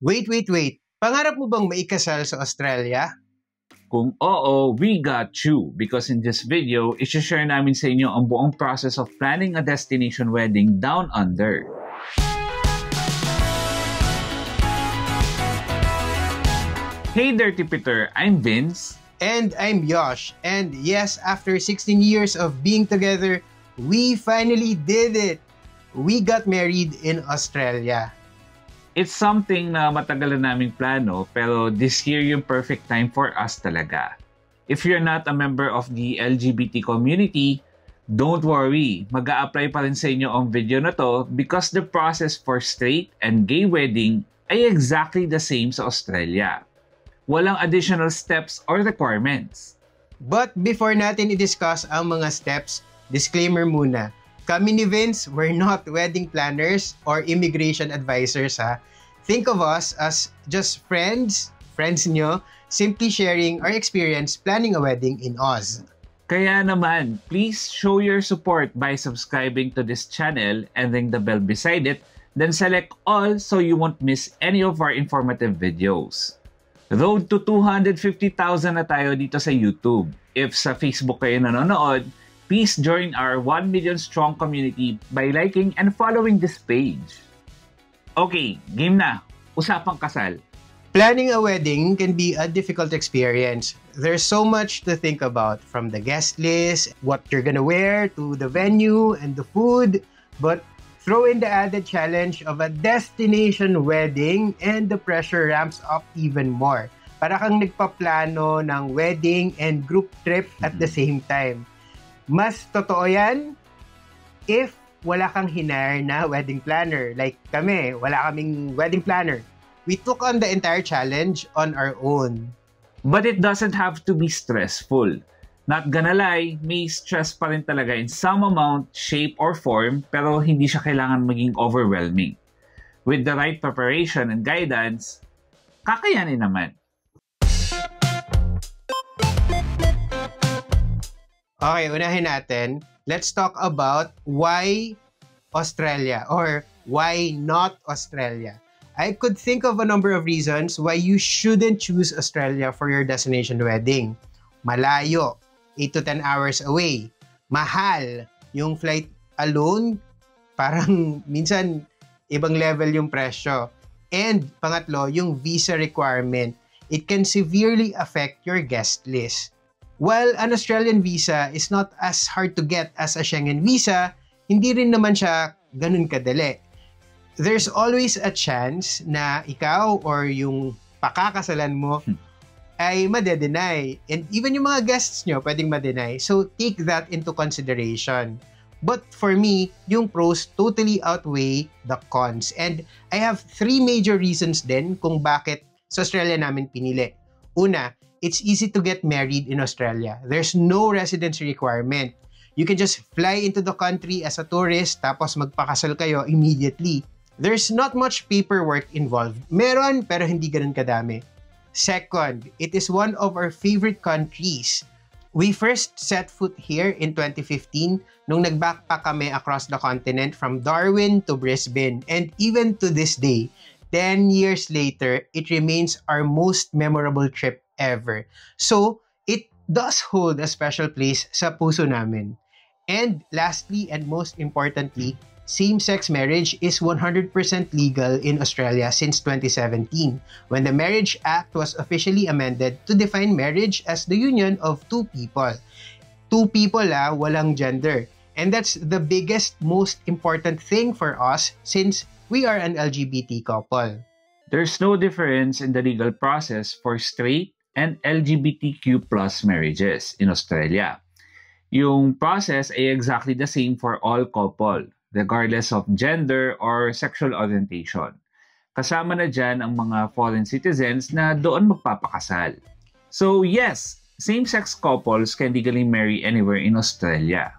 Wait. Pangarap mo bang maikasal sa Australia? Kung oo, we got you because in this video, i-share namin sa inyo ang buong process of planning a destination wedding down under. Hey Dirty Peter, I'm Vince. And I'm Yosh. And yes, after 16 years of being together, we finally did it! We got married in Australia. It's something na matagal na naming plano pero this year yung perfect time for us talaga. If you're not a member of the LGBT community, don't worry, mag-a-apply pa rin sa inyo ang video na to because the process for straight and gay wedding ay exactly the same sa Australia. Walang additional steps or requirements. But before natin i-discuss ang mga steps, disclaimer muna. Kami ni Vince, we're not wedding planners or immigration advisors ha. Think of us as just friends nyo, simply sharing our experience planning a wedding in Oz. Kaya naman, please show your support by subscribing to this channel and ring the bell beside it, then select all so you won't miss any of our informative videos. Road to 250,000 na tayo dito sa YouTube. If sa Facebook kayo nanonood, please join our 1 million strong community by liking and following this page. Okay, game na. Usapang kasal. Planning a wedding can be a difficult experience. There's so much to think about, from the guest list, what you're gonna wear, to the venue and the food. But throw in the added challenge of a destination wedding and the pressure ramps up even more. Para kang nagpaplano ng wedding and group trip at the same time. Mas totoo yan if wala kang hinire na wedding planner. Like kami, wala kaming wedding planner. We took on the entire challenge on our own. But it doesn't have to be stressful. Not gonna lie, may stress pa rin talaga in some amount, shape, or form, pero hindi siya kailangan maging overwhelming. With the right preparation and guidance, kakayanin naman. Okay, unahin natin. Let's talk about why Australia or why not Australia. I could think of a number of reasons why you shouldn't choose Australia for your destination wedding. Malayo, 8 to 10 hours away. Mahal, yung flight alone, parang minsan ibang level yung presyo. And pangatlo, yung visa requirement. It can severely affect your guest list. While an Australian visa is not as hard to get as a Schengen visa, hindi rin naman siya ganun kadali. There's always a chance na ikaw or yung pakakasalan mo ay madedenay. And even yung mga guests nyo pwedeng madenay. So take that into consideration. But for me, yung pros totally outweigh the cons. And I have 3 major reasons din kung bakit sa Australia namin pinili. Una, it's easy to get married in Australia. There's no residency requirement. You can just fly into the country as a tourist tapos magpakasal kayo immediately. There's not much paperwork involved. Meron pero hindi ganun kadami. Second, it is one of our favorite countries. We first set foot here in 2015 nung nag-backpack kami across the continent from Darwin to Brisbane. And even to this day, 10 years later, it remains our most memorable trip ever. So, it does hold a special place sa puso namin. And lastly and most importantly, same-sex marriage is 100% legal in Australia since 2017, when the Marriage Act was officially amended to define marriage as the union of 2 people. 2 people walang gender. And that's the biggest, most important thing for us since we are an LGBT couple. There's no difference in the legal process for straight and LGBTQ plus marriages in Australia. Yung process ay exactly the same for all couple, regardless of gender or sexual orientation. Kasama na dyan ang mga foreign citizens na doon magpapakasal. So yes, same-sex couples can legally marry anywhere in Australia.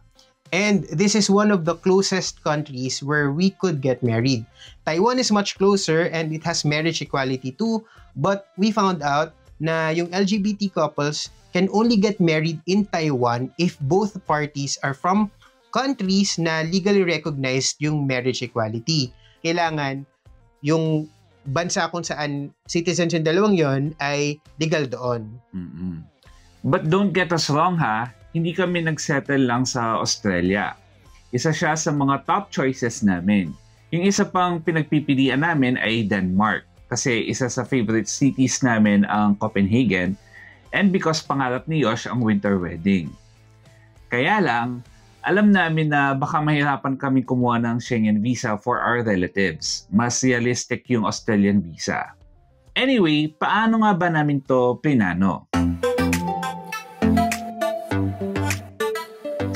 And this is one of the closest countries where we could get married. Taiwan is much closer and it has marriage equality too, but we found out na yung LGBT couples can only get married in Taiwan if both parties are from countries na legally recognized yung marriage equality. Kailangan yung bansa kung saan citizens yung dalawang yon ay legal doon. Mm-mm. But don't get us wrong ha, hindi kami nagsettle lang sa Australia. Isa siya sa mga top choices namin. Yung isa pang pinagpipilian namin ay Denmark kasi isa sa favorite cities namin ang Copenhagen and because pangarap ni Yosh ang winter wedding. Kaya lang, alam namin na baka mahirapan kami kumuha ng Schengen visa for our relatives. Mas realistic yung Australian visa. Anyway, paano nga ba namin to plinano?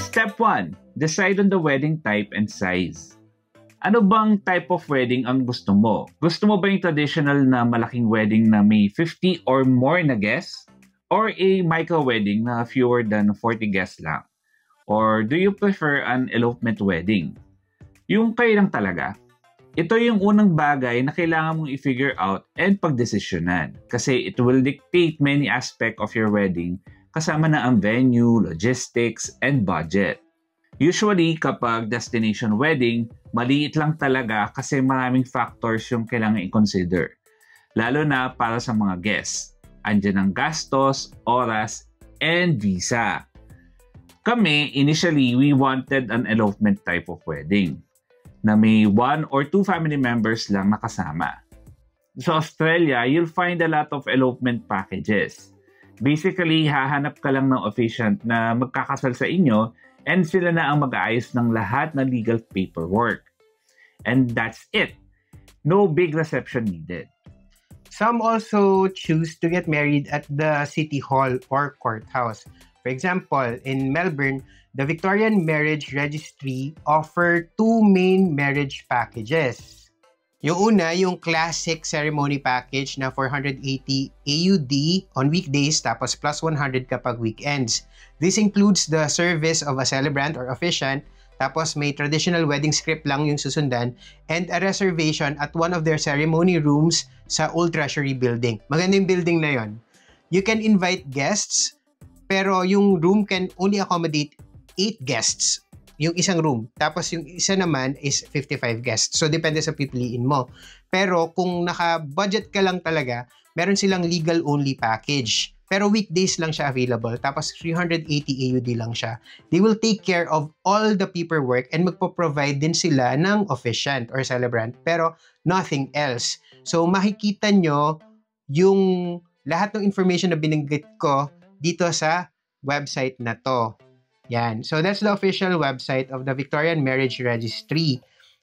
Step 1. Decide on the wedding type and size. Ano bang type of wedding ang gusto mo? Gusto mo ba yung traditional na malaking wedding na may 50 or more na guests? Or a micro-wedding na fewer than 40 guests lang? Or do you prefer an elopement wedding? Yung kayo lang talaga. Ito yung unang bagay na kailangan mong i-figure out and pagdesisyonan kasi it will dictate many aspects of your wedding kasama na ang venue, logistics, and budget. Usually, kapag destination wedding, maliit lang talaga kasi maraming factors yung kailangan i-consider. Lalo na para sa mga guests. Andyan ang gastos, oras, and visa. Kami, initially, we wanted an elopement type of wedding na may 1 or 2 family members lang nakasama. Sa Australia, you'll find a lot of elopement packages. Basically, hahanap ka lang ng officiant na magkakasal sa inyo and sila na ang mag-aayos ng lahat ng legal paperwork. And that's it. No big reception needed. Some also choose to get married at the city hall or courthouse. For example, in Melbourne, the Victorian Marriage Registry offer 2 main marriage packages. Yung una, yung classic ceremony package na 480 AUD on weekdays tapos plus 100 kapag weekends. This includes the service of a celebrant or officiant, tapos may traditional wedding script lang yung susundan, and a reservation at one of their ceremony rooms sa Old Treasury Building. Maganda yung building na yon. You can invite guests, pero yung room can only accommodate 8 guests. Yung isang room. Tapos yung isa naman is 55 guests. So, depende sa pipiliin mo. Pero kung naka-budget ka lang talaga, meron silang legal-only package. Pero weekdays lang siya available. Tapos 380 AUD lang siya. They will take care of all the paperwork and magpo-provide din sila ng officiant or celebrant. Pero nothing else. So, makikita nyo yung lahat ng information na binanggit ko dito sa website na to. Yan. So that's the official website of the Victorian Marriage Registry.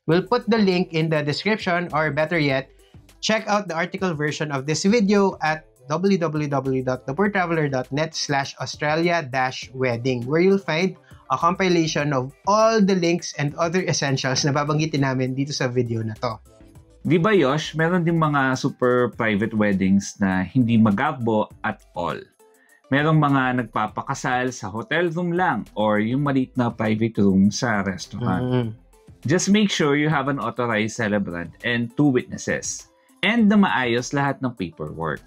We'll put the link in the description, or better yet, check out the article version of this video at www.thepoortraveler.net/Australia-wedding, where you'll find a compilation of all the links and other essentials na babanggitin namin dito sa video na to. Di ba Yosh, meron din mga super private weddings na hindi magakbo at all. Merong mga nagpapakasal sa hotel room lang or yung maliit na private room sa restaurant. Just make sure you have an authorized celebrant and 2 witnesses. And na maayos lahat ng paperwork.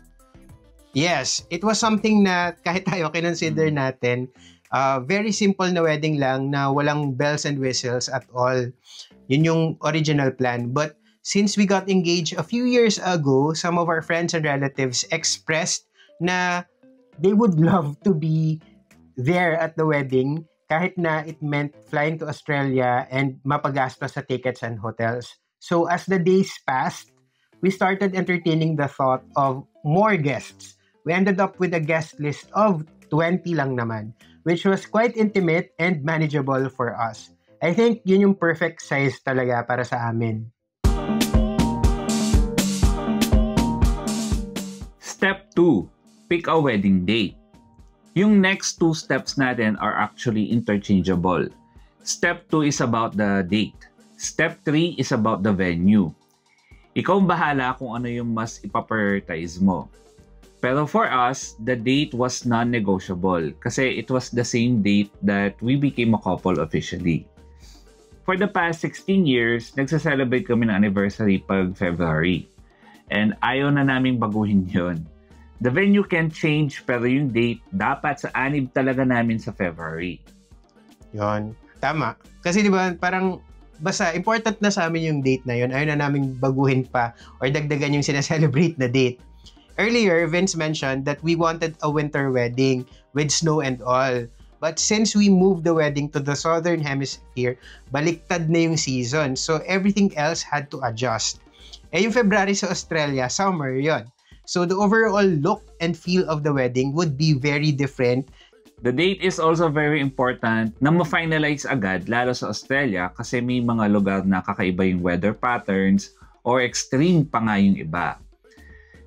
Yes, it was something na kahit tayo kinonsider natin, very simple na wedding lang na walang bells and whistles at all. Yun yung original plan. But since we got engaged a few years ago, some of our friends and relatives expressed na they would love to be there at the wedding kahit na it meant flying to Australia and mapagastos sa tickets and hotels. So as the days passed, we started entertaining the thought of more guests. We ended up with a guest list of 20 lang naman, which was quite intimate and manageable for us. I think yun yung perfect size talaga para sa amin. Step 2. Pick a wedding date. Yung next 2 steps natin are actually interchangeable. Step 2 is about the date. Step 3 is about the venue. Ikaw bahala kung ano yung mas ipaprioritize mo. Pero for us, the date was non-negotiable kasi it was the same date that we became a couple officially. For the past 16 years, nagsa-celebrate kami ng anniversary pag February. And ayaw na naming baguhin yun. The venue can change pero yung date dapat sa anib talaga namin sa February. Yon, tama. Kasi di ba parang basta important na sa amin yung date na yun. Ayaw na namin baguhin pa or dagdagan yung sinaselebrate na date. Earlier, Vince mentioned that we wanted a winter wedding with snow and all. But since we moved the wedding to the southern hemisphere, baliktad na yung season. So everything else had to adjust. Yung February sa Australia, summer yon. So the overall look and feel of the wedding would be very different. The date is also very important na ma-finalize agad, lalo sa Australia, kasi may mga lugar na kakaiba yung weather patterns or extreme pa nga yung iba.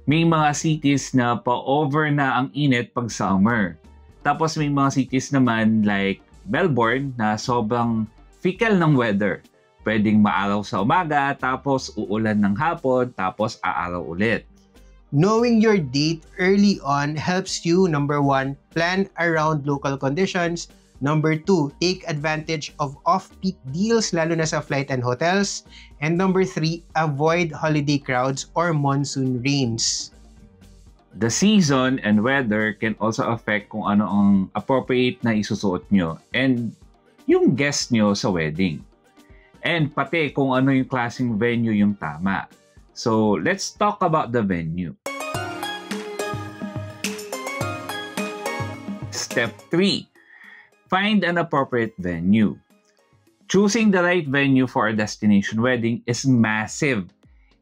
May mga cities na pa-over na ang init pag summer. Tapos may mga cities naman like Melbourne na sobrang fickle ng weather. Pwedeng maaraw sa umaga, tapos uulan ng hapon, tapos aaraw ulit. Knowing your date early on helps you, number 1, plan around local conditions. Number 2, take advantage of off-peak deals lalo na sa flight and hotels. And number 3, avoid holiday crowds or monsoon rains. The season and weather can also affect kung ano ang appropriate na isusuot nyo and yung guest nyo sa wedding. And pati kung ano yung klaseng venue yung tama. So, let's talk about the venue. Step 3. Find an appropriate venue. Choosing the right venue for a destination wedding is massive.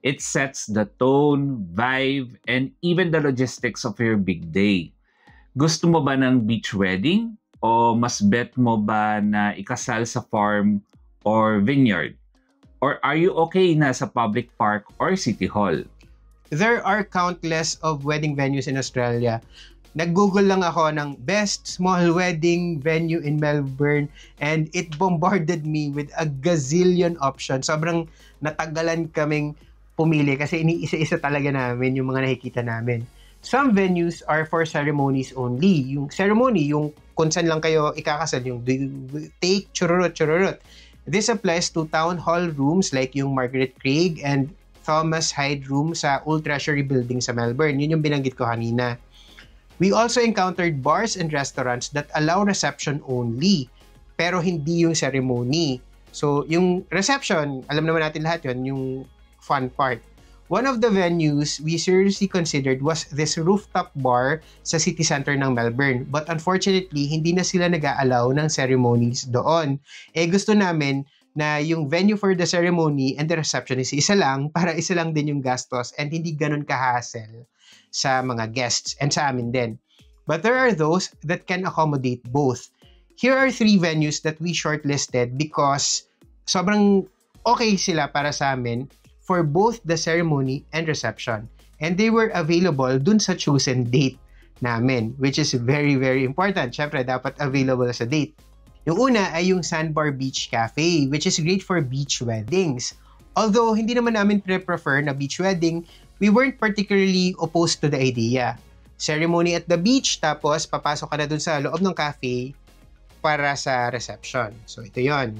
It sets the tone, vibe, and even the logistics of your big day. Gusto mo ba ng beach wedding? O mas bet mo ba na ikasal sa farm or vineyard? Or are you okay na sa public park or city hall? There are countless of wedding venues in Australia. Nag-google lang ako ng best small wedding venue in Melbourne and it bombarded me with a gazillion options. Sobrang natagalan kaming pumili kasi iniisa-isa talaga namin yung mga nakikita namin. Some venues are for ceremonies only. Yung ceremony, yung kung saan lang kayo ikakasal, yung take, chururut. This applies to town hall rooms like yung Margaret Craig and Thomas Hyde Room sa Old Treasury Building sa Melbourne. Yun yung binanggit ko kanina. We also encountered bars and restaurants that allow reception only, pero hindi yung ceremony. So, yung reception, alam naman natin lahat yun, yung fun part. One of the venues we seriously considered was this rooftop bar sa city center ng Melbourne. But unfortunately, hindi na sila nag-a-allow ng ceremonies doon. Gusto namin na yung venue for the ceremony and the reception is isa lang para isa lang din yung gastos and hindi ganun ka-hassle sa mga guests and sa amin din. But there are those that can accommodate both. Here are 3 venues that we shortlisted because sobrang okay sila para sa amin for both the ceremony and reception. And they were available dun sa chosen date namin, which is very, very important. Syempre, dapat available sa date. Yung una ay yung Sandbar Beach Cafe, which is great for beach weddings. Although, hindi naman namin prefer na beach wedding, we weren't particularly opposed to the idea. Ceremony at the beach, tapos papasok ka na dun sa loob ng cafe para sa reception. So, ito yon.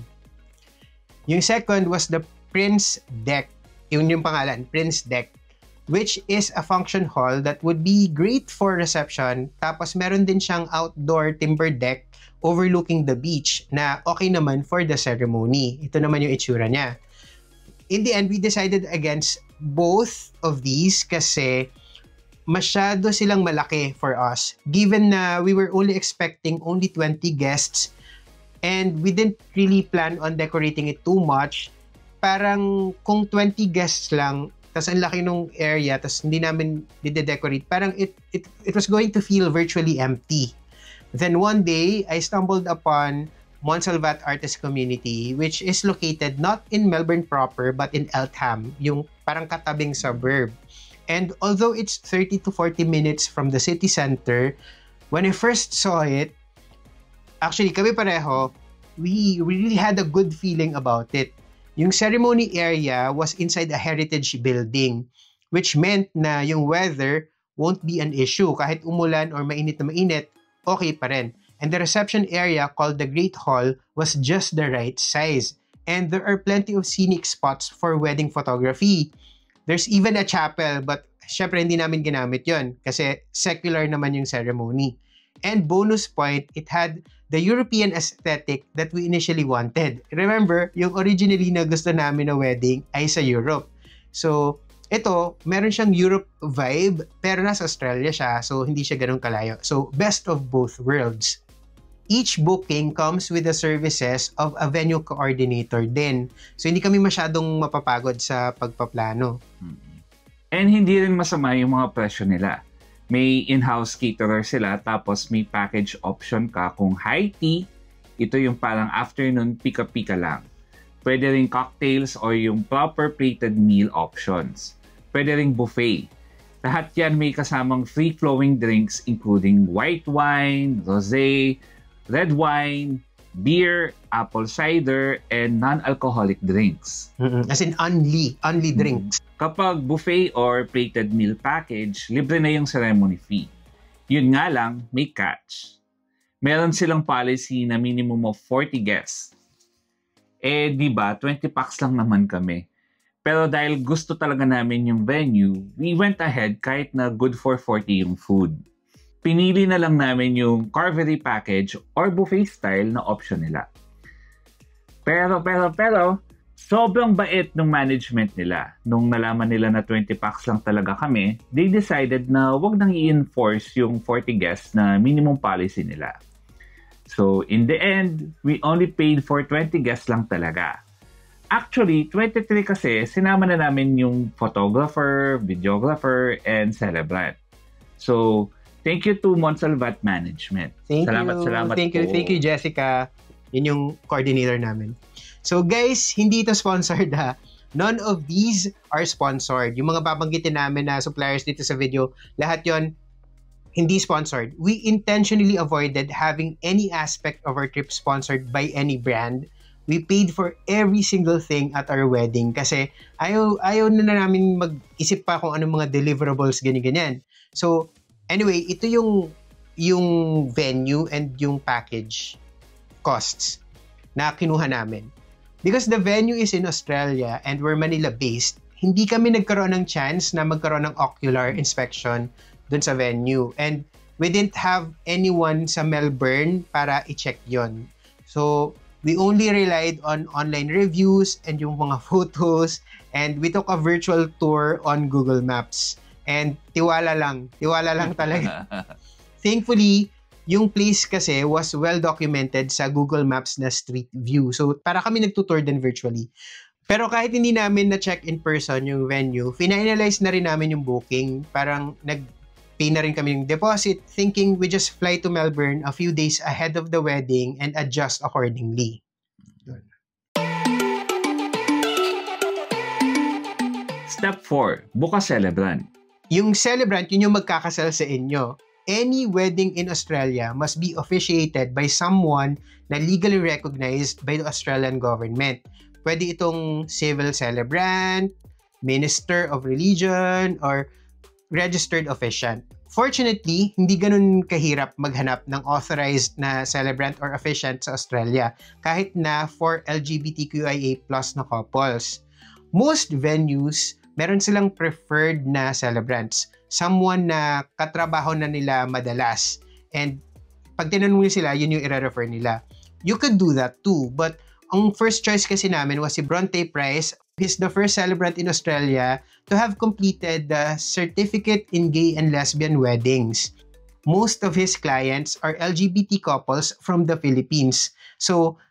Yung second was the Prince Deck. Yung pangalan, Prince Deck, which is a function hall that would be great for reception. Tapos, meron din siyang outdoor timber deck overlooking the beach na okay naman for the ceremony. Ito naman yung itsura niya. In the end, we decided against both of these kasi masyado silang malaki for us. Given na we were only expecting only 20 guests and we didn't really plan on decorating it too much, parang kung 20 guests lang, tas ang laki nung area, tas hindi namin dide-decorate, parang it was going to feel virtually empty. Then one day, I stumbled upon Montsalvat Artist Community, which is located not in Melbourne proper but in Eltham, yung parang katabing suburb. And although it's 30 to 40 minutes from the city center, when I first saw it, actually kami pareho, we really had a good feeling about it. Yung ceremony area was inside a heritage building, which meant na yung weather won't be an issue. Kahit umulan or mainit na mainit, okay pa rin. And the reception area called the Great Hall was just the right size. And there are plenty of scenic spots for wedding photography. There's even a chapel, but syempre hindi namin ginamit yon kasi secular naman yung ceremony. And bonus point, it had the European aesthetic that we initially wanted. Remember, yung originally na gusto namin na wedding ay sa Europe. So, ito, meron siyang Europe vibe, pero nasa Australia siya, so hindi siya ganun kalayo. So, best of both worlds. Each booking comes with the services of a venue coordinator din. So, hindi kami masyadong mapapagod sa pagpaplano. And hindi rin masama yung mga presyo nila. May in-house caterer sila, tapos may package option ka kung high tea, ito yung parang afternoon pika-pika lang. Pwede rin cocktails or yung proper plated meal options. Pwede rin buffet. Lahat yan may kasamang free-flowing drinks including white wine, rosé, red wine, beer, apple cider, and non-alcoholic drinks. As in only drinks. Kapag buffet or plated meal package, libre na yung ceremony fee. Yun nga lang, may catch. Meron silang policy na minimum of 40 guests. Eh, di ba, 20 packs lang naman kami. Pero dahil gusto talaga namin yung venue, we went ahead kahit na good for 40 yung food. Pinili na lang namin yung Carvery package or buffet style na option nila. Pero, sobrang bait ng management nila. Nung nalaman nila na 20 packs lang talaga kami, they decided na wag nang i-enforce yung 40 guests na minimum policy nila. So, in the end, we only paid for 20 guests lang talaga. Actually, 23 kasi sinama na namin yung photographer, videographer, and celebrant. So, thank you to Monsalvat Management. Salamat po. Thank you, Jessica. Yun yung coordinator namin. So, guys, hindi ito sponsored ha. None of these are sponsored. Yung mga babanggitin namin na suppliers dito sa video, lahat yon hindi sponsored. We intentionally avoided having any aspect of our trip sponsored by any brand. We paid for every single thing at our wedding kasi ayaw na namin mag-isip pa kung anong mga deliverables, ganyan-ganyan. So, anyway, ito yung venue and yung package costs na kinuha namin. Because the venue is in Australia and we're Manila-based, hindi kami nagkaroon ng chance na magkaroon ng ocular inspection dun sa venue. And we didn't have anyone sa Melbourne para i-check yon. So, we only relied on online reviews and yung mga photos, and we took a virtual tour on Google Maps. And tiwala lang talaga. Thankfully, yung place kasi was well documented sa Google Maps na street view. So, para kami nagtutour din virtually. Pero kahit hindi namin na-check in person yung venue, finalize na rin namin yung booking. Parang nag-pay na rin kami yung deposit, thinking we just fly to Melbourne a few days ahead of the wedding and adjust accordingly. Step 4. Book a celebrant. Yung celebrant, yun yung magkakasal sa inyo. Any wedding in Australia must be officiated by someone na legally recognized by the Australian government. Pwede itong civil celebrant, minister of religion, or registered officiant. Fortunately, hindi ganun kahirap maghanap ng authorized na celebrant or officiant sa Australia, kahit na for LGBTQIA+ na couples. Most venues, meron silang preferred na celebrants. Someone na katrabaho na nila madalas. And pag tinanong sila, yun yung i-refer nila. You could do that too, but ang first choice kasi namin was si Bronte Price. He's the first celebrant in Australia to have completed the certificate in gay and lesbian weddings. Most of his clients are LGBT couples from the Philippines. So,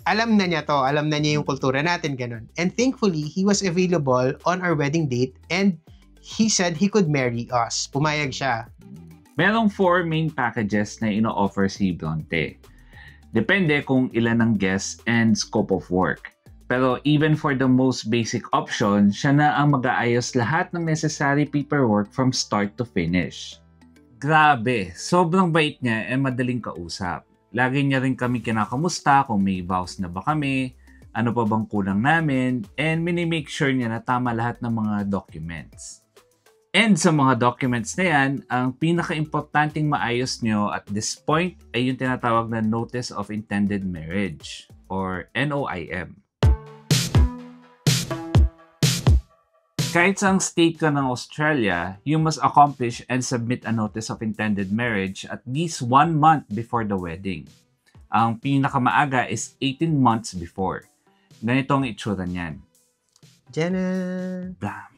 alam na niya yung kultura natin, ganun. And thankfully, he was available on our wedding date and he said he could marry us. Pumayag siya. Merong 4 main packages na ino-offer si Bronte. Depende kung ilan ang guests and scope of work. Pero even for the most basic option, siya na ang mag-aayos lahat ng necessary paperwork from start to finish. Grabe, sobrang bait niya and madaling kausap. Lagi niya rin kami kinakamusta kung may vows na ba kami, ano pa bang kulang namin, and mini-make sure niya na tama lahat ng mga documents. And sa mga documents na yan, ang pinaka-importanting maayos nyo at this point ay yung tinatawag na Notice of Intended Marriage or NOIM. Kahit saang state ka ng Australia, you must accomplish and submit a notice of intended marriage at least 1 month before the wedding. Ang pinakamaaga is 18 months before. Ganito ang itsura niyan. Janan. Blam.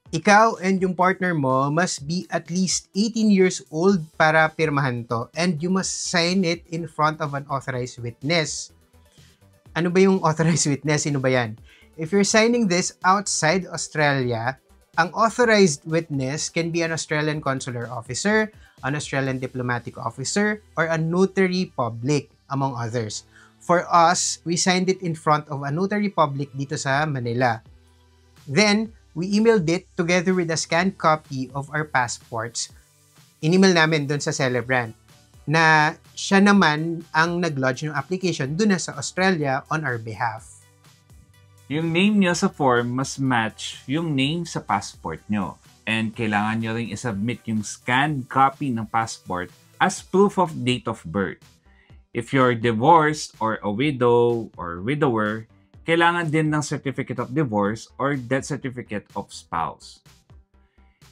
Ikaw and yung partner mo must be at least 18 years old para pirmahan to, and you must sign it in front of an authorized witness. Ano ba yung authorized witness? Sino ba yan? If you're signing this outside Australia, ang authorized witness can be an Australian consular officer, an Australian diplomatic officer, or a notary public, among others. For us, we signed it in front of a notary public dito sa Manila. Then, we emailed it together with a scanned copy of our passports. In-email namin dun sa celebrant na siya naman ang nag-lodge ng application dun na sa Australia on our behalf. Yung name nyo sa form must match yung name sa passport nyo. And kailangan nyo rin isubmit yung scanned copy ng passport as proof of date of birth. If you're divorced or a widow or widower, kailangan din ng certificate of divorce or death certificate of spouse.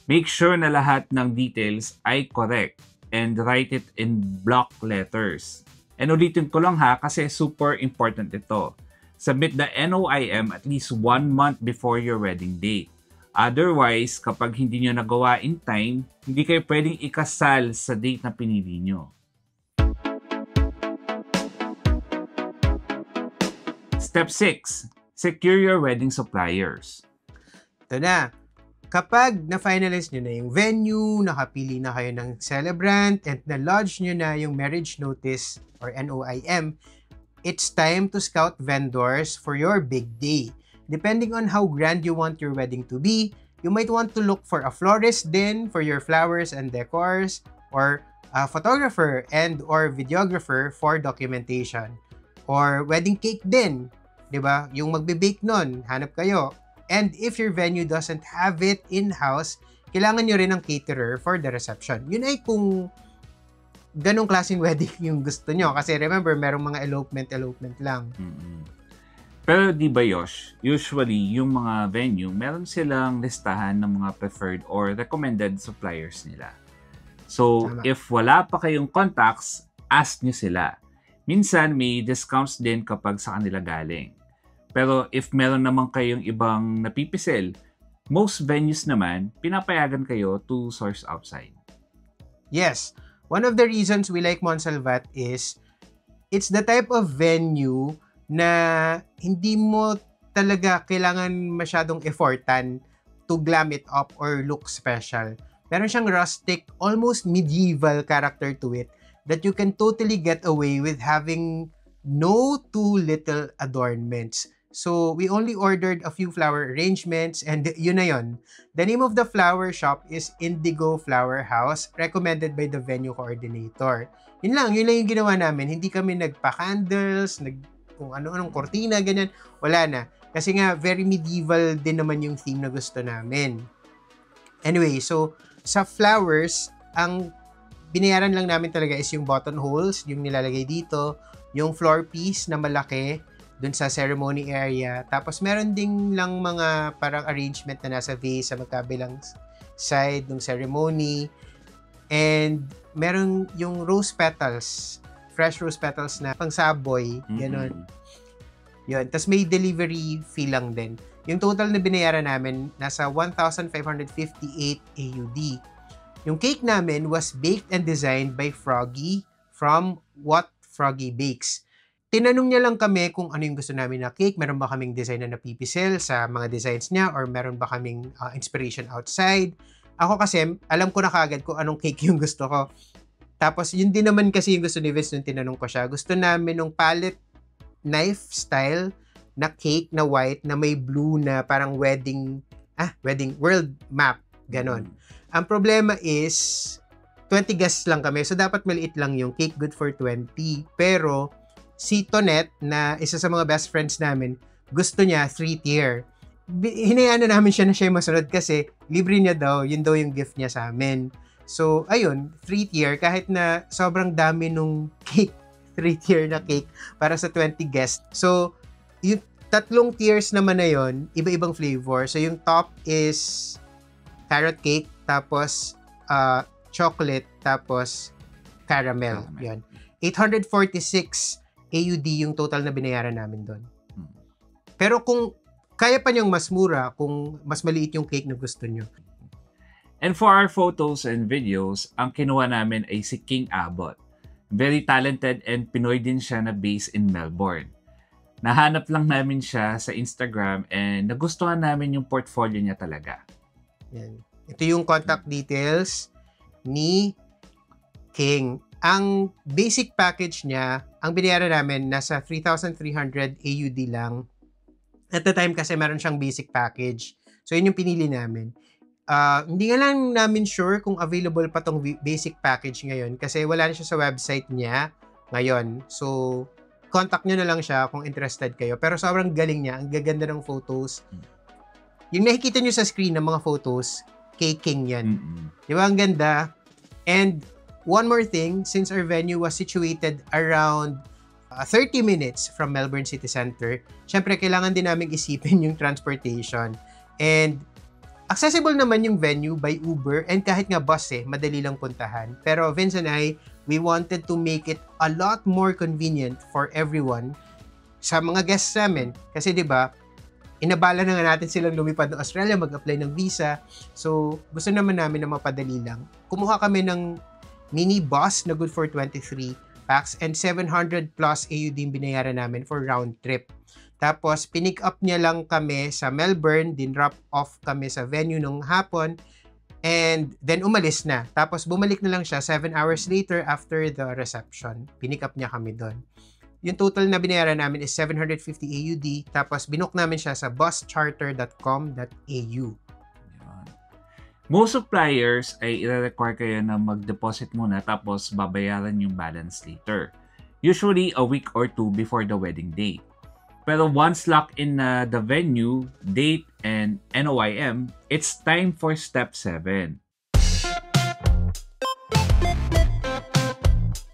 Make sure na lahat ng details ay correct and write it in block letters. And ulitin ko lang ha kasi super important ito. Submit the NOIM at least 1 month before your wedding date. Otherwise, kapag hindi nyo nagawa in time, hindi kayo pwedeng ikasal sa date na pinili nyo. Step 6. Secure your wedding suppliers. Ito na. Kapag na-finalize nyo na yung venue, nakapili na kayo ng celebrant, and na-lodge nyo na yung marriage notice or NOIM, it's time to scout vendors for your big day. Depending on how grand you want your wedding to be, you might want to look for a florist din for your flowers and decors, or a photographer and or videographer for documentation. Or wedding cake din, 'di ba? Yung magbe-bake nun, hanap kayo. And if your venue doesn't have it in-house, kailangan nyo rin ng caterer for the reception. Yun ay kung ganong klaseng wedding yung gusto nyo. Kasi remember, merong mga elopement lang. Pero di ba, Yosh, usually, yung mga venue, meron silang listahan ng mga preferred or recommended suppliers nila. So, Tama. if wala pa kayong contacts, ask nyo sila. Minsan, may discounts din kapag sa kanila galing. Pero if meron naman kayong ibang napipisil, most venues naman, pinapayagan kayo to source outside. Yes. One of the reasons we like Monsalvat is it's the type of venue na hindi mo talaga kailangan masyadong effortan to glam it up or look special. Meron siyang rustic, almost medieval character to it that you can totally get away with having no too little adornments. So, we only ordered a few flower arrangements and yun na yun. The name of the flower shop is Indigo Flower House, recommended by the venue coordinator. Yun lang yung ginawa namin. Hindi kami nagpa-candles, kung ano-anong kortina, ganyan. Wala na. Kasi nga, very medieval din naman yung theme na gusto namin. Anyway, so, sa flowers, ang binayaran lang namin talaga is yung buttonholes, yung nilalagay dito, yung floor piece na malaki, dun sa ceremony area. Tapos meron ding lang mga parang arrangement na nasa vase sa magkabilang side ng ceremony. And meron yung rose petals, fresh rose petals na pangsaboy, gano'n. Yun. Tapos may delivery fee lang din. Yung total na binayaran namin, nasa 1,558 AUD. Yung cake namin was baked and designed by Froggy from What Froggy Bakes. Tinanong niya lang kami kung ano yung gusto namin na cake. Meron ba kaming design na napipisil sa mga designs niya or meron ba kaming inspiration outside. Ako kasi, alam ko na kagad kung anong cake yung gusto ko. Tapos, yun din naman kasi yung gusto ni Vince nung tinanong ko siya. Gusto namin nung palette knife style na cake na white na may blue na parang wedding world map. Ganon. Ang problema is, 20 guests lang kami. So, dapat maliit lang yung cake, good for 20. Pero, si Tonet, na isa sa mga best friends namin, gusto niya 3-tier. Hinayaan na namin siya na siya yung masunod kasi libre niya daw, yun daw yung gift niya sa amin. So, ayun, 3-tier, kahit na sobrang dami nung cake, 3-tier na cake para sa 20 guests. So, tatlong tiers naman na yon, iba-ibang flavor. So yung top is carrot cake, tapos chocolate, tapos caramel. Yan. 846 AUD yung total na binayaran namin doon. Pero kung kaya pa niyang mas mura, kung mas maliit yung cake na gusto niyo. And for our photos and videos, ang kinuha namin ay si King Abbott. Very talented and Pinoy din siya na based in Melbourne. Nahanap lang namin siya sa Instagram and nagustuhan namin yung portfolio niya talaga. Yan. Ito yung contact details ni King. Ang basic package niya, ang binayaran namin, nasa 3,300 AUD lang. At the time kasi meron siyang basic package. So yun yung pinili namin. Hindi nga lang namin sure kung available pa tong basic package ngayon kasi wala na siya sa website niya ngayon. So, contact nyo na lang siya kung interested kayo. Pero sobrang galing niya. Ang gaganda ng photos. Yung nakikita nyo sa screen ng mga photos, kay King yan. Di ba? Ang ganda. And one more thing, since our venue was situated around 30 minutes from Melbourne City Centre, syempre kailangan din namin isipin yung transportation. And accessible naman yung venue by Uber and kahit nga bus madali lang puntahan. Pero Vince and I, we wanted to make it a lot more convenient for everyone sa mga guests namin. Kasi 'di ba, inabala na nga natin silang lumipad ng Australia, mag-apply ng visa. So, gusto naman namin na mapadali lang. Kumuha kami ng mini bus na good for 23 packs and 700 plus AUD binayaran namin for round trip. Tapos, pinick up niya lang kami sa Melbourne, din drop off kami sa venue nung hapon, and then umalis na. Tapos, bumalik na lang siya 7 hours later after the reception. Pinick up niya kami doon. Yung total na binayaran namin is 750 AUD, tapos binook namin siya sa buscharter.com.au. Most suppliers ay i-require kayo na mag-deposit muna tapos babayaran yung balance later. Usually, a week or two before the wedding date. Pero once locked in na the venue, date, and NOIM, it's time for step 7.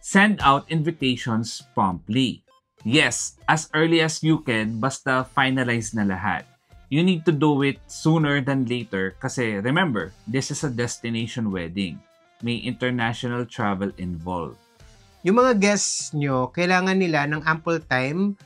Send out invitations promptly. Yes, as early as you can, basta finalize na lahat. You need to do it sooner than later kasi remember, this is a destination wedding. May international travel involved. Yung mga guests nyo, kailangan nila ng ample time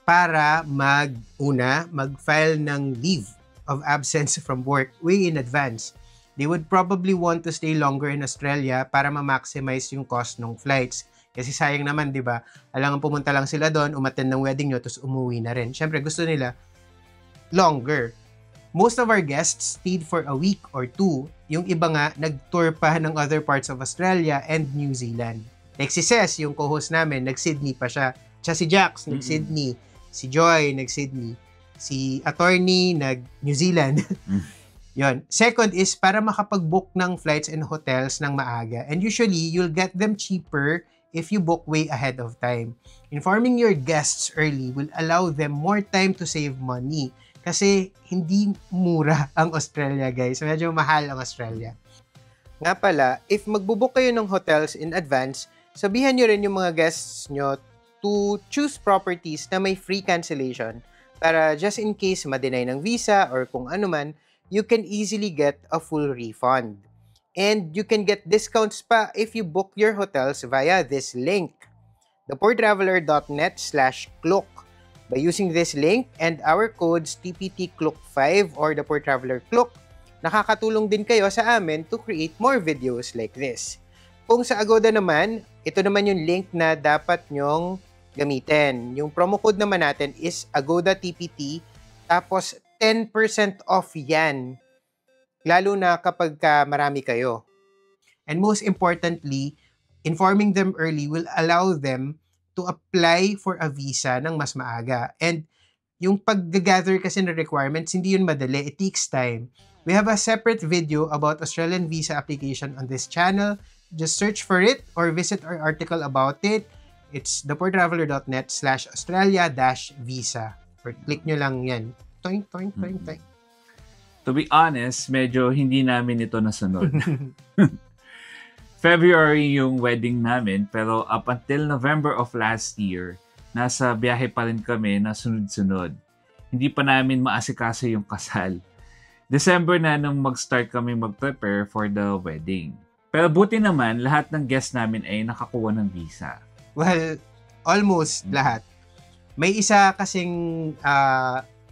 para mag-file ng leave of absence from work way in advance. They would probably want to stay longer in Australia para ma-maximize yung cost ng flights. Kasi sayang naman, di ba? Alangan pumunta lang sila doon, umattend ng wedding nyo, tapos umuwi na rin. Siyempre, gusto nila longer. Most of our guests stayed for a week or two. Yung iba nga, nag-tour pa ng other parts of Australia and New Zealand. Like si Ces, yung co-host namin, nag-Sydney pa siya. Siya si Jax, nag-Sydney. Si Joy, nag-Sydney. Si Attorney, nag-New Zealand. Yon. Second is para makapag-book ng flights and hotels ng maaga. And usually, you'll get them cheaper if you book way ahead of time. Informing your guests early will allow them more time to save money. Kasi hindi mura ang Australia, guys. Medyo mahal ang Australia. Nga pala, if magbubook kayo ng hotels in advance, sabihan nyo rin yung mga guests nyo to choose properties na may free cancellation para just in case ma-deny ng visa or kung ano man, you can easily get a full refund. And you can get discounts pa if you book your hotels via this link, thepoortraveler.net/cloak. By using this link and our codes TPTCloak5 or the Poor Traveler Cloak, nakakatulong din kayo sa amin to create more videos like this. Kung sa Agoda naman, ito naman yung link na dapat nyong gamitin. Yung promo code naman natin is AgodaTPT, tapos 10% off yan. Lalo na kapag marami kayo. And most importantly, informing them early will allow them to apply for a visa ng mas maaga. And yung pag-gather kasi ng requirements, hindi yun madali. It takes time. We have a separate video about Australian visa application on this channel. Just search for it or visit our article about it. It's thepoortraveler.net/Australia-visa. Or click nyo lang yan. Toing, toing, toing, toing. To be honest, medyo hindi namin ito nasunod. February yung wedding namin, pero up until November of last year, nasa biyahe pa rin kami na sunod-sunod. Hindi pa namin maasikaso yung kasal. December na nung mag-start kami mag-prepare for the wedding. Pero buti naman, lahat ng guests namin ay nakakuha ng visa. Well, almost lahat. May isa kasing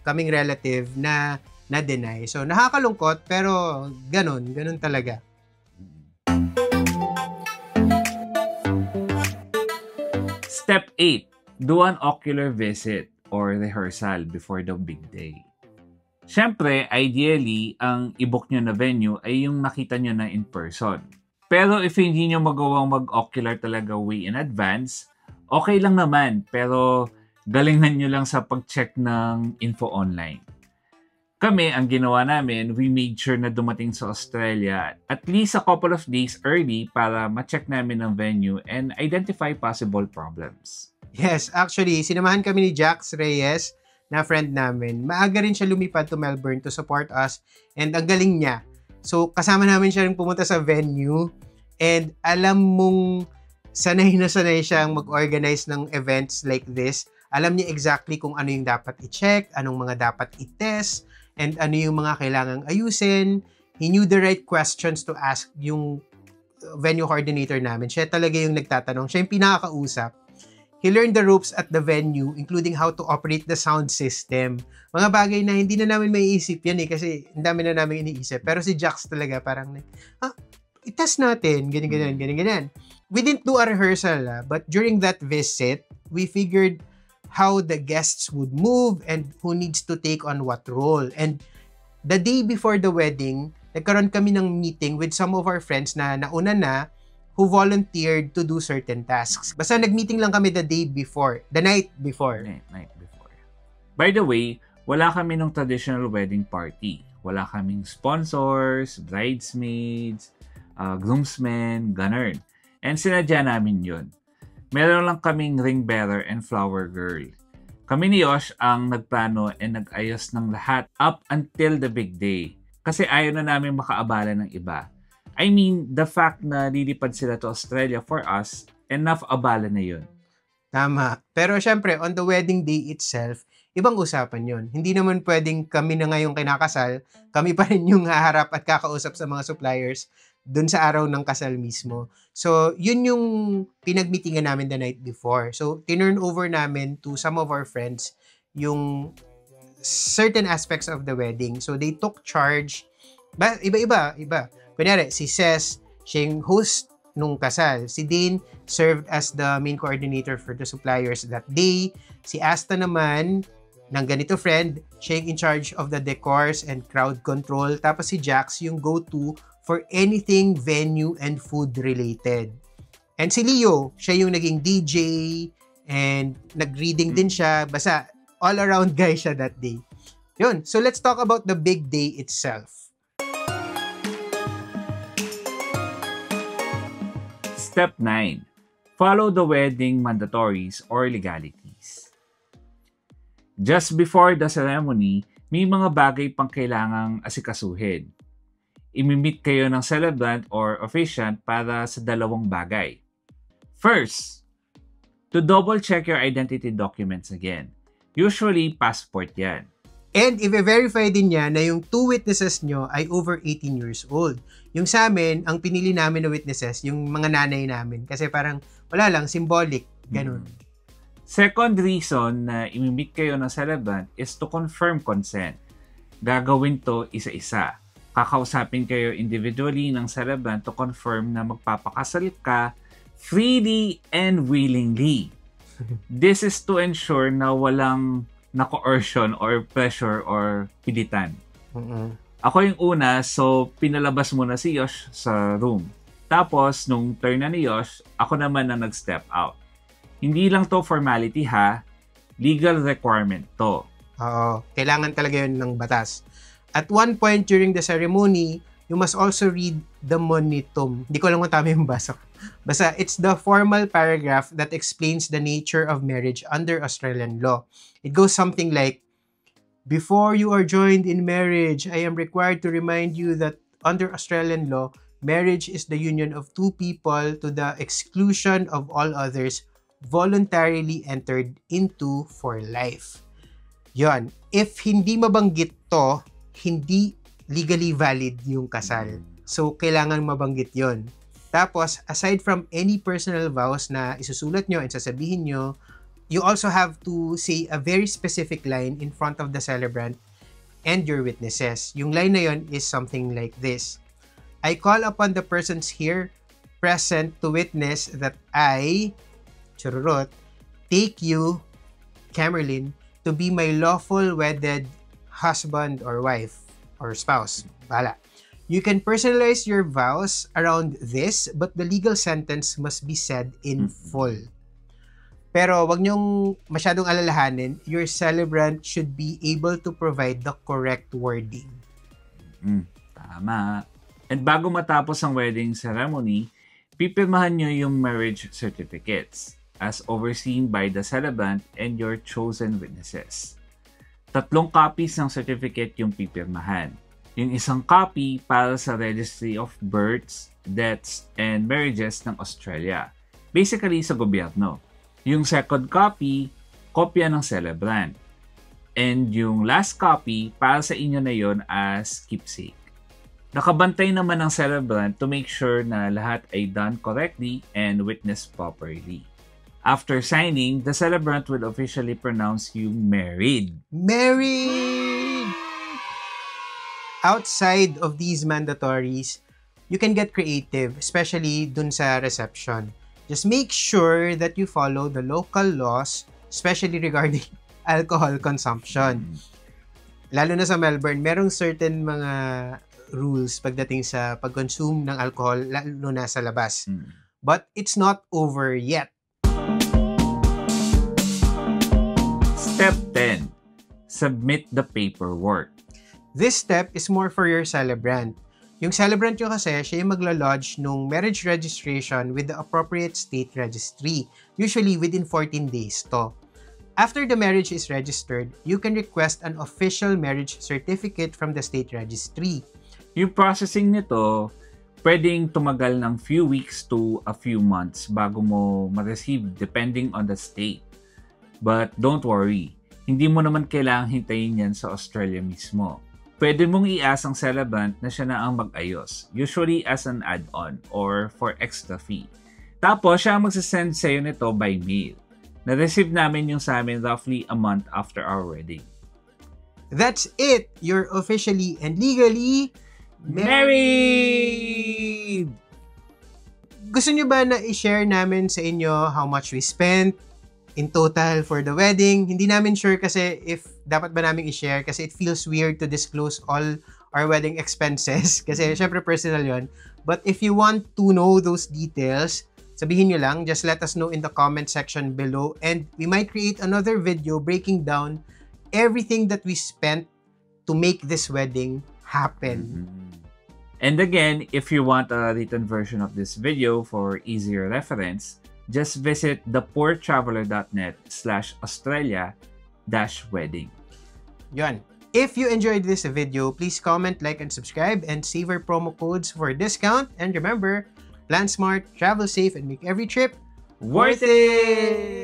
kaming relative na na-deny. So, nakakalungkot, pero ganun talaga. Step 8. Do an ocular visit or rehearsal before the big day. Siyempre, ideally, ang i-book nyo na venue ay yung nakita nyo na in person. Pero if hindi nyo magawang mag-ocular talaga way in advance, okay lang naman, pero galingan nyo lang sa pag-check ng info online. Kami, ang ginawa namin, we made sure na dumating sa Australia at least a couple of days early para ma-check namin ang venue and identify possible problems. Yes, actually, sinamahan kami ni Jax Reyes na friend namin. Maaga rin siya lumipad to Melbourne to support us and ang galing niya. So, kasama namin siya rin pumunta sa venue and alam mong sanay na sanay siyang mag-organize ng events like this. Alam niya exactly kung ano yung dapat i-check, anong mga dapat i-test, and ano yung mga kailangang ayusin. He knew the right questions to ask yung venue coordinator namin. Siya talaga yung nagtatanong. Siya yung pinakakausap. He learned the ropes at the venue, including how to operate the sound system. Mga bagay na hindi na namin maiisip yan kasi ang dami na namin iniisip. Pero si Jax talaga parang, i-test natin, ganyan. We didn't do a rehearsal, but during that visit, we figured how the guests would move and who needs to take on what role. And the day before the wedding, nagkaroon kami ng meeting with some of our friends na nauna na, who volunteered to do certain tasks. Basta nag-meeting lang kami the night before. Night before. By the way, wala kami nung traditional wedding party. Wala kaming sponsors, bridesmaids, groomsmen, ganun. And sinadya namin yun. Meron lang kaming ring bearer and flower girl. Kami ni Yosh ang nagplano and nag-ayos ng lahat up until the big day. Kasi ayaw na namin makaabala ng iba. I mean, the fact na lilipad sila to Australia for us, enough abala na yun. Tama. Pero syempre, on the wedding day itself, ibang usapan yun. Hindi naman pwedeng kami na ngayong kinakasal, kami pa rin yung haharap at kakausap sa mga suppliers dun sa araw ng kasal mismo. So, yun yung pinag-meetingan namin the night before. So, tinurn over namin to some of our friends yung certain aspects of the wedding. So, they took charge. Iba. Kunyari, si Ces, siya yung host nung kasal. Si Dean served as the main coordinator for the suppliers that day. Si Asta naman, ng ganito friend, siya yung in charge of the decors and crowd control. Tapos si Jax yung go-to for anything venue and food related. And si Leo, siya yung naging DJ and nag-reading din siya. Basta all-around guy siya that day. Yun. So let's talk about the big day itself. Step 9. Follow the wedding mandatories or legalities. Just before the ceremony, may mga bagay pang kailangang asikasuhin. Imimit kayo ng celebrant or officiant para sa dalawang bagay. First, to double-check your identity documents again. Usually, passport yan. And i-verify din niya na yung two witnesses nyo ay over 18 years old. Yung sa amin, ang pinili namin na witnesses, yung mga nanay namin. Kasi parang, wala lang, symbolic. Ganun. Second reason na imimit kayo ng celebrant is to confirm consent. Gagawin to isa-isa. Kakausapin kayo individually ng celebrant to confirm na magpapakasal ka freely and willingly. This is to ensure na walang na coercion or pressure or pilitan. Ako yung una, so pinalabas muna si Yosh sa room. Tapos, nung turn na ni Yosh, ako naman na nag-step out. Hindi lang to formality ha, legal requirement to. Oo, kailangan talaga yun ng batas. At one point during the ceremony, you must also read the monitum. Hindi ko alam kung tama yung basa ko. Basta, it's the formal paragraph that explains the nature of marriage under Australian law. It goes something like, before you are joined in marriage, I am required to remind you that under Australian law, marriage is the union of two people to the exclusion of all others voluntarily entered into for life. Yon. If hindi mabanggit to, hindi legally valid yung kasal. So, kailangan mabanggit yon. Tapos, aside from any personal vows na isusulat nyo and sasabihin nyo, you also have to say a very specific line in front of the celebrant and your witnesses. Yung line na yon is something like this. I call upon the persons here present to witness that I, chururot, take you, Camerlin, to be my lawful wedded husband or wife or spouse. Bala. You can personalize your vows around this, but the legal sentence must be said in full. Pero wag niyong masyadong alalahanin, your celebrant should be able to provide the correct wording. Tama. And bago matapos ang wedding ceremony, pipirmahan niyo yung marriage certificates as overseen by the celebrant and your chosen witnesses. 3 copies ng certificate yung pipirmahan. Yung isang copy para sa Registry of Births, Deaths, and Marriages ng Australia. Basically, sa gobyerno. Yung second copy, kopya ng celebrant. And yung last copy, para sa inyo na yon as keepsake. Nakabantay naman ng celebrant to make sure na lahat ay done correctly and witnessed properly. After signing, the celebrant will officially pronounce you married. Married! Outside of these mandatories, you can get creative, especially dun sa reception. Just make sure that you follow the local laws, especially regarding alcohol consumption. Lalo na sa Melbourne, merong certain mga rules pagdating sa pag-consume ng alcohol, lalo na sa labas. But it's not over yet. Step 10. Submit the paperwork. This step is more for your celebrant. Yung celebrant nyo kasi, siya yung magla-lodge nung marriage registration with the appropriate state registry, usually within 14 days to. After the marriage is registered, you can request an official marriage certificate from the state registry. Yung processing nito, pwedeng tumagal ng few weeks to a few months bago mo ma-receive depending on the state. But don't worry, hindi mo naman kailangang hintayin yan sa Australia mismo. Pwede mong i-ask ang celebrant na siya na ang mag-ayos, usually as an add-on or for extra fee. Tapos, siya ang magsasend sa'yo nito by mail. Na-receive namin yung sa amin roughly a month after our wedding. That's it! You're officially and legally married! Gusto nyo ba na i-share namin sa inyo how much we spent in total for the wedding? Hindi namin sure kasi if dapat ba namin i-share kasi it feels weird to disclose all our wedding expenses kasi syempre personal yon. But if you want to know those details, sabihin nyo lang, just let us know in the comment section below and we might create another video breaking down everything that we spent to make this wedding happen. And again, if you want a written version of this video for easier reference, just visit thepoortraveler.net/Australia-wedding. Yon. If you enjoyed this video, please comment, like, and subscribe and save our promo codes for discount. And remember, plan smart, travel safe, and make every trip Worth it!